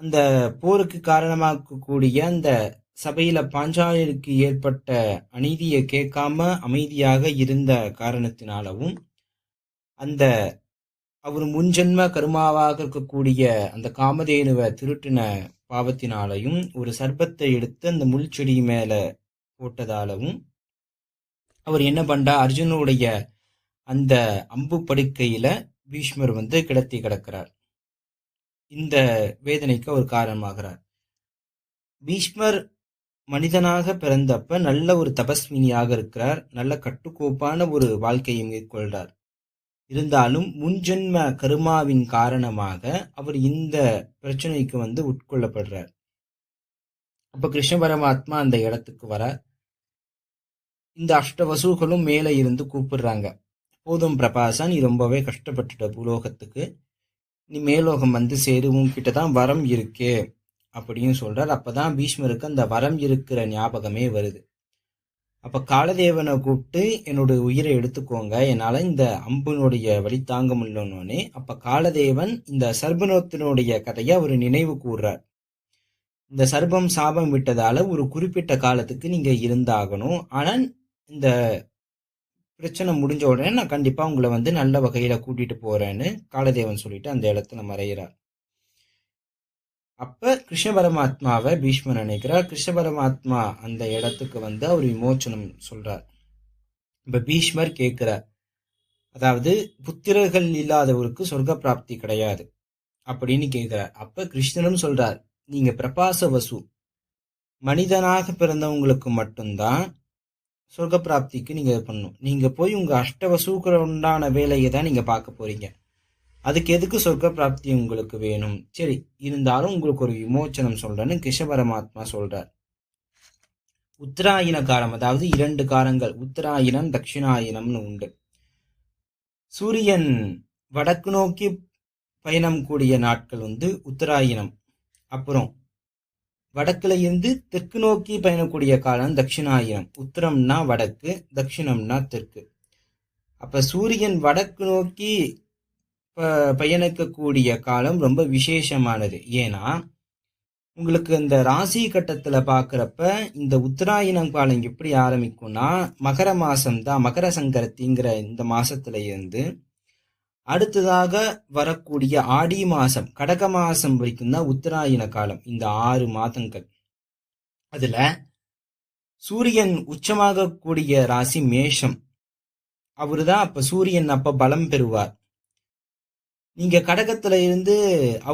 அந்த போருக்கு காரணமாக்கக்கூடிய அந்த சபையில பாஞ்சாலிக்கு ஏற்பட்ட அநீதியை கேட்காம அமைதியாக இருந்த காரணத்தினாலவும், அந்த அவர் முன்ஜென்ம கருமாவாக இருக்கக்கூடிய அந்த காமதேனுவை திருட்டின பாவத்தினாலையும், ஒரு சர்ப்பத்தை எடுத்து அந்த முள் செடி மேல போட்டதாலவும், அவர் என்ன பண்றா, அர்ஜுனுடைய அந்த அம்பு படுக்கையில பீஷ்மர் கிடத்தி கிடக்கிறார். இந்த வேதனைக்கு அவர் காரணமாகிறார். பீஷ்மர் மனிதனாக பிறந்தப்ப நல்ல ஒரு தபஸ்வினியாக இருக்கிறார். நல்ல கட்டுக்கோப்பான ஒரு வாழ்க்கையை மேற்கொள்றார். இருந்தாலும் முன்ஜென்ம கருமாவின் காரணமாக அவர் இந்த பிரச்சனைக்கு உட்கொள்ளப்படுறார். அப்ப கிருஷ்ண பரமாத்மா அந்த இடத்துக்கு வர, இந்த அஷ்டவசுகளும் மேல இருந்து கூப்பிடுறாங்க. போதும் பிரபாசா, நீ ரொம்பவே கஷ்டப்பட்டுட்ட பூலோகத்துக்கு, நீ மேலோகம் சேரு, உன்கிட்டதான் வரம் இருக்கு அப்படின்னு சொல்றார். அப்பதான் பீஷ்மருக்கு அந்த வரம் இருக்கிற ஞாபகமே வருது. அப்ப காலதேவனை கூப்பிட்டு என்னோட உயிரை எடுத்துக்கோங்க, என்னால இந்த அம்பினுடைய வழி தாங்க முடியலன்னே, அப்ப காலதேவன் இந்த சர்பனோத்தினுடைய கதையை அவர் நினைவு கூர்றார். இந்த சர்பம் சாபம் விட்டதால ஒரு குறிப்பிட்ட காலத்துக்கு நீங்க இருந்தாகணும், ஆனால் இந்த பிரச்சனை முடிஞ்ச உடனே நான் கண்டிப்பா உங்களை நல்ல வகையில கூட்டிட்டு போறேன்னு காலதேவன் சொல்லிட்டு அந்த இடத்துல மறைகிறார். அப்ப கிருஷ்ண பரமாத்மாவை பீஷ்மர் நினைக்கிறார். கிருஷ்ண பரமாத்மா அந்த இடத்துக்கு அவர் விமோச்சனம் சொல்றார். இப்ப பீஷ்மர் கேட்கிறார், அதாவது புத்திரர்கள் இல்லாதவருக்கு சொர்க்க பிராப்தி கிடையாது அப்படின்னு கேட்கிறார். அப்ப கிருஷ்ணனும் சொல்றார், நீங்க பிரபாச வசு, மனிதனாக பிறந்தவங்களுக்கு மட்டும்தான் சொர்க்க பிராப்திக்கு நீங்க பண்ணணும். நீங்க போய் உங்க அஷ்டவசூக்கள் உண்டான வேலையை தான் நீங்க பார்க்க போறீங்க. அதுக்கு எதுக்கு சொர்க்க பிராப்தி உங்களுக்கு வேணும்? சரி, இருந்தாலும் உங்களுக்கு ஒரு விமோச்சனம் சொல்றேன்னு கிருஷ்ண பரமாத்மா சொல்றார். உத்தராயண காலம், அதாவது 2 காலங்கள், உத்தராயணம் தட்சிணாயணம்னு உண்டு. சூரியன் வடக்கு நோக்கி பயணம் கூடிய நாட்கள் உத்தராயணம். அப்புறம் வடக்குல இருந்து தெற்கு நோக்கி பயணக்கூடிய காலம் தட்சிணாயனம். உத்தரம்னா வடக்கு, தட்சிணம்னா தெற்கு. அப்ப சூரியன் வடக்கு நோக்கி பயணிக்கக்கூடிய காலம் ரொம்ப விசேஷமானது. ஏன்னா உங்களுக்கு இந்த ராசி கட்டத்துல பாக்குறப்ப இந்த உத்தராயணம் காலம் எப்படி ஆரம்பிக்கும்னா, மகர மாசம் தான், மகர சங்கரத்திங்கிற இந்த மாசத்துல இருந்து அடுத்ததாக வரக்கூடிய ஆடி மாசம், கடக மாசம் வரைக்கும் தான் உத்தராயண காலம். இந்த 6 மாதங்கள். அதுல சூரியன் உச்சமாக கூடிய ராசி மேஷம். அவருதான் அப்ப சூரியன் அப்ப பலம் பெறுவார். நீங்க கடகத்துல இருந்து அவர்